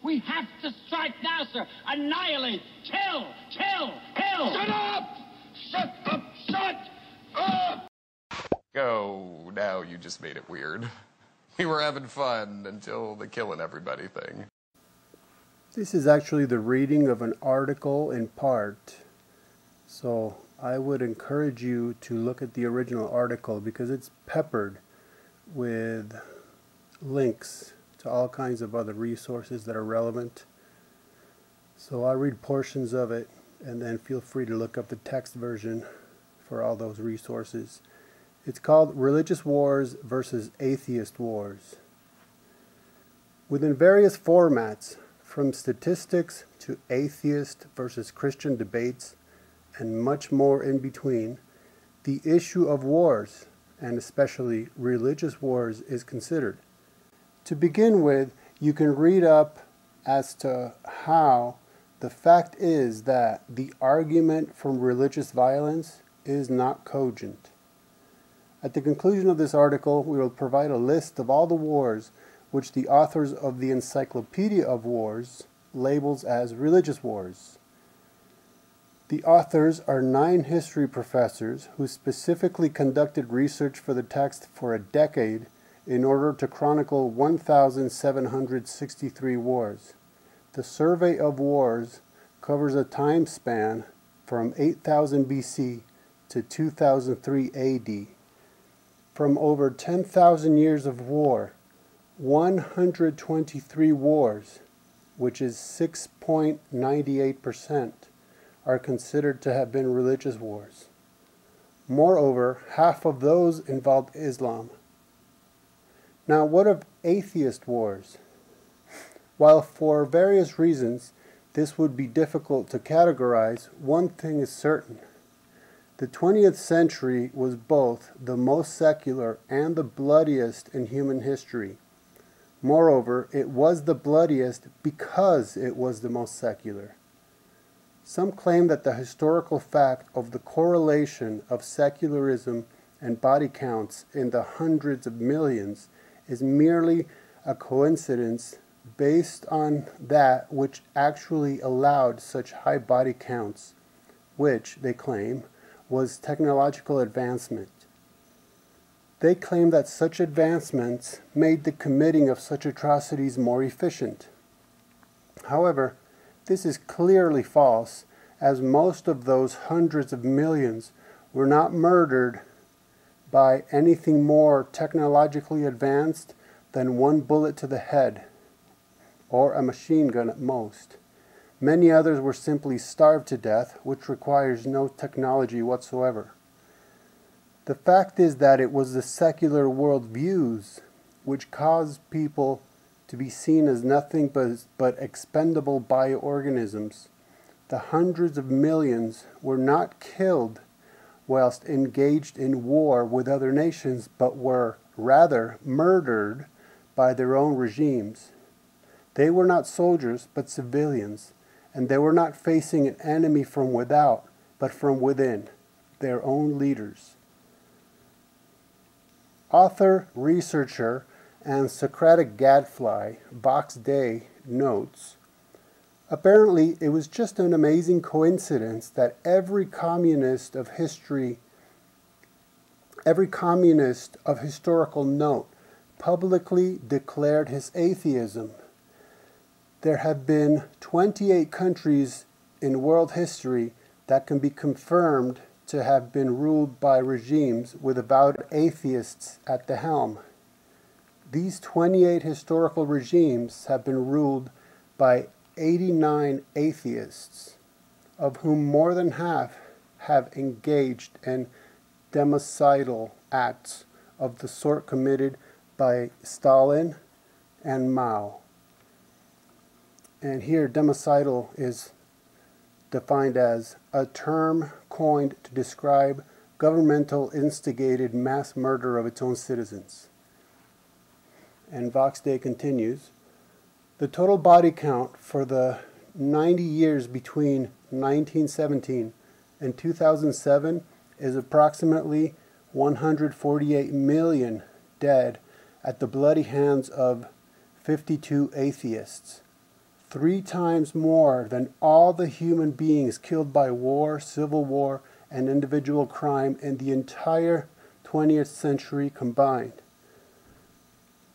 We have to strike now, sir. Annihilate. Kill. Kill. Kill. Shut up! Shut up! Shut up! Oh, now you just made it weird. We were having fun until the killing everybody thing. This is actually the reading of an article in part. So I would encourage you to look at the original article because it's peppered with links to all kinds of other resources that are relevant. So I'll read portions of it and then feel free to look up the text version for all those resources. It's called Religious Wars versus Atheist Wars. Within various formats, from statistics to atheist versus Christian debates, and much more in between, the issue of wars, and especially religious wars, is considered. To begin with, you can read up as to how the fact is that the argument from religious violence is not cogent. At the conclusion of this article, we will provide a list of all the wars which the authors of the Encyclopedia of Wars labels as religious wars. The authors are 9 history professors who specifically conducted research for the text for a decade in order to chronicle 1,763 wars. The Survey of Wars covers a time span from 8000 BC to 2003 AD. From over 10,000 years of war, 123 wars, which is 6.98%, are considered to have been religious wars. Moreover, half of those involved Islam. Now, what of atheist wars? While for various reasons this would be difficult to categorize, one thing is certain. The 20th century was both the most secular and the bloodiest in human history. Moreover, it was the bloodiest because it was the most secular. Some claim that the historical fact of the correlation of secularism and body counts in the hundreds of millions is merely a coincidence based on that which actually allowed such high body counts, which, they claim, was technological advancement. They claim that such advancements made the committing of such atrocities more efficient. However, this is clearly false, as most of those hundreds of millions were not murdered by anything more technologically advanced than one bullet to the head, or a machine gun at most. Many others were simply starved to death, which requires no technology whatsoever. The fact is that it was the secular worldviews which caused people to be seen as nothing but expendable bioorganisms. The hundreds of millions were not killed whilst engaged in war with other nations, but were rather murdered by their own regimes. They were not soldiers, but civilians, and they were not facing an enemy from without, but from within, their own leaders. Author, researcher, and Socratic gadfly Vox Day notes, apparently it was just an amazing coincidence that every communist of historical note publicly declared his atheism. There have been 28 countries in world history that can be confirmed to have been ruled by regimes with avowed atheists at the helm. These 28 historical regimes have been ruled by 89 atheists, of whom more than half have engaged in democidal acts of the sort committed by Stalin and Mao. And here, democidal is defined as a term coined to describe governmental instigated mass murder of its own citizens. And Vox Day continues, the total body count for the 90 years between 1917 and 2007 is approximately 148 million dead at the bloody hands of 52 atheists, 3 times more than all the human beings killed by war, civil war, and individual crime in the entire 20th century combined.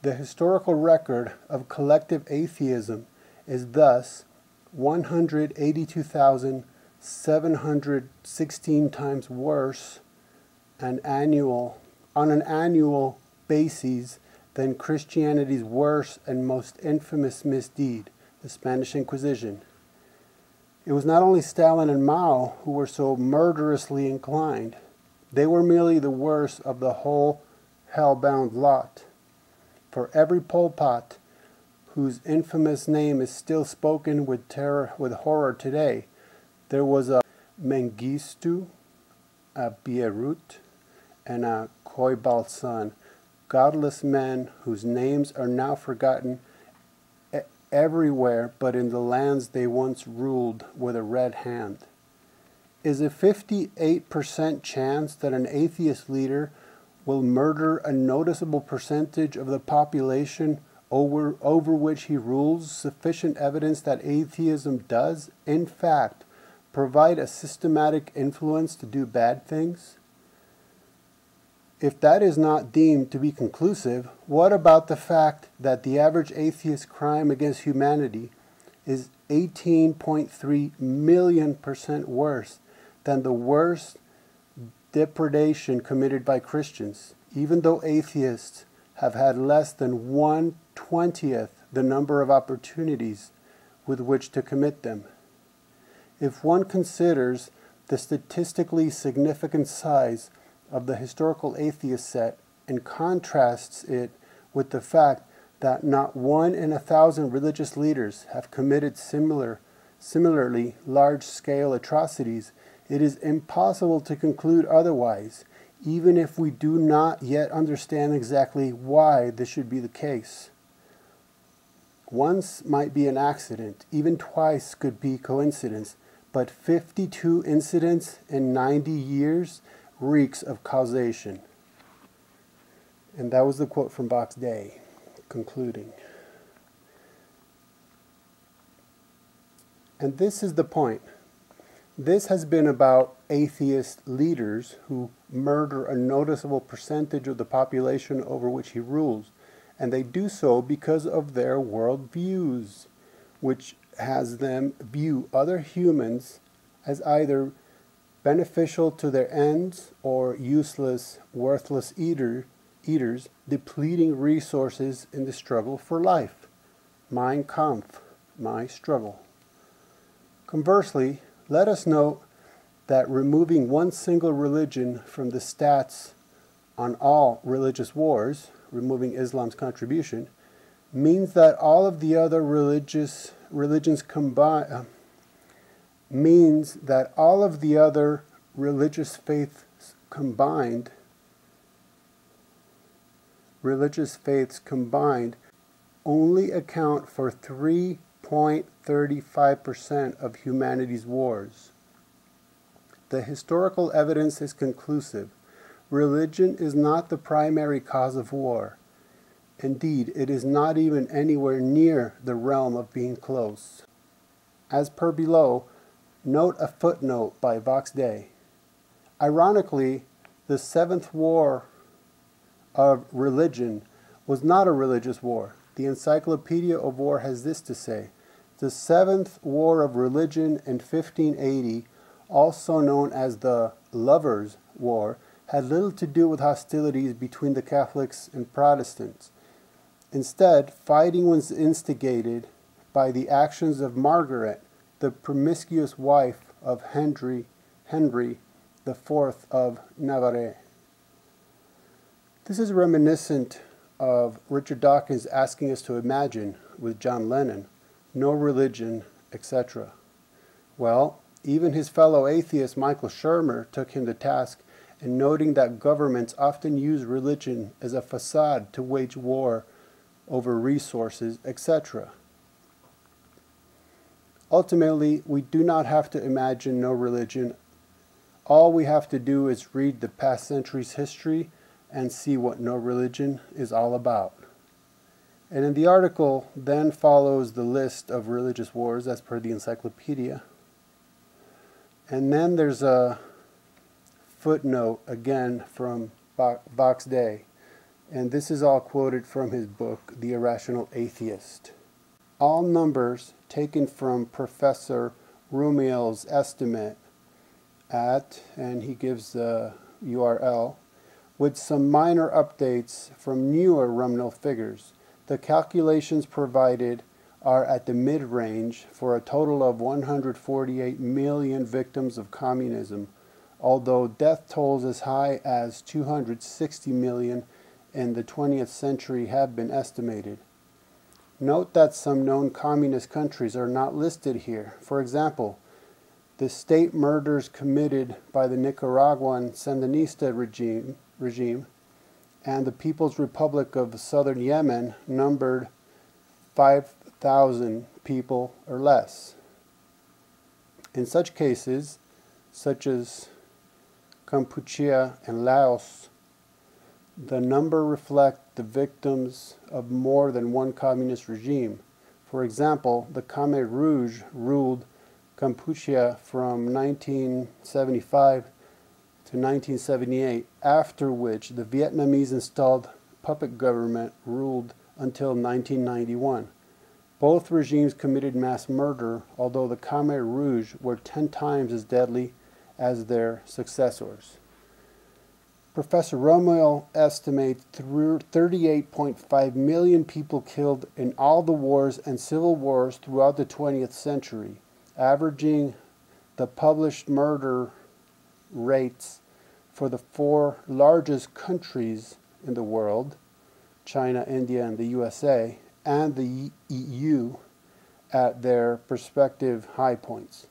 The historical record of collective atheism is thus 182,716 times worse on an annual basis than Christianity's worst and most infamous misdeed, the Spanish Inquisition. It was not only Stalin and Mao who were so murderously inclined. They were merely the worst of the whole hell-bound lot. For every Pol Pot, whose infamous name is still spoken with horror today, there was a Mengistu, a Beirut, and a Koibalsan, godless men whose names are now forgotten everywhere but in the lands they once ruled with a red hand. Is a 58% chance that an atheist leader will murder a noticeable percentage of the population over which he rules sufficient evidence that atheism does, in fact, provide a systematic influence to do bad things? If that is not deemed to be conclusive, what about the fact that the average atheist crime against humanity is 18.3 million% worse than the worst depredation committed by Christians, even though atheists have had less than 1/20th the number of opportunities with which to commit them? If one considers the statistically significant size of the historical atheist set and contrasts it with the fact that not 1 in 1,000 religious leaders have committed similarly large-scale atrocities, it is impossible to conclude otherwise, even if we do not yet understand exactly why this should be the case. Once might be an accident, even twice could be coincidence, but 52 incidents in 90 years reeks of causation. And that was the quote from Box Day, concluding. And this is the point. This has been about atheist leaders who murder a noticeable percentage of the population over which he rules, and they do so because of their worldviews, which has them view other humans as either beneficial to their ends or useless, worthless eaters, depleting resources in the struggle for life. Mein Kampf, my struggle. Conversely, let us note that removing one single religion from the stats on all religious wars, removing Islam's contribution, means that all of the other religions combined, means that all of the other religious faiths combined only account for 3.35% of humanity's wars. The historical evidence is conclusive. Religion is not the primary cause of war. Indeed, it is not even anywhere near the realm of being close. As per below, note a footnote by Vox Day. Ironically, the seventh war of religion was not a religious war. The Encyclopedia of War has this to say: the seventh war of religion in 1580, also known as the Lovers' War, had little to do with hostilities between the Catholics and Protestants. Instead, fighting was instigated by the actions of Margaret, the promiscuous wife of Henry IV of Navarre. This is reminiscent of Richard Dawkins asking us to imagine, with John Lennon, no religion, etc. Well, even his fellow atheist Michael Shermer took him to task in noting that governments often use religion as a facade to wage war over resources, etc. Ultimately, we do not have to imagine no religion. All we have to do is read the past century's history and see what no religion is all about. And in the article then follows the list of religious wars as per the encyclopedia. And then there's a footnote again from Vox Day. And this is all quoted from his book, The Irrational Atheist. All numbers taken from Professor Rumiel's estimate at, and he gives the URL, with some minor updates from newer Rumnell figures. The calculations provided are at the mid-range for a total of 148 million victims of communism, although death tolls as high as 260 million in the 20th century have been estimated. Note that some known communist countries are not listed here. For example, the state murders committed by the Nicaraguan Sandinista regime and the People's Republic of Southern Yemen numbered 5,000 people or less. In such cases, such as Kampuchea and Laos, the number reflect the victims of more than one communist regime. For example, the Khmer Rouge ruled Kampuchea from 1975 to 1978, after which the Vietnamese-installed puppet government ruled until 1991. Both regimes committed mass murder, although the Khmer Rouge were 10 times as deadly as their successors. Professor Rumiel estimates 38.5 million people killed in all the wars and civil wars throughout the 20th century, averaging the published murder rates for the 4 largest countries in the world, China, India, and the USA, and the EU at their respective high points.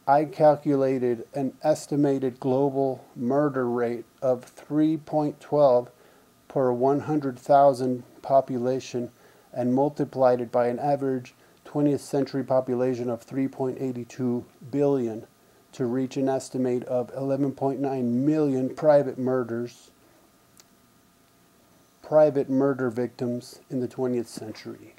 I calculated an estimated global murder rate of 3.12 per 100,000 population and multiplied it by an average 20th century population of 3.82 billion to reach an estimate of 11.9 million private murder victims in the 20th century.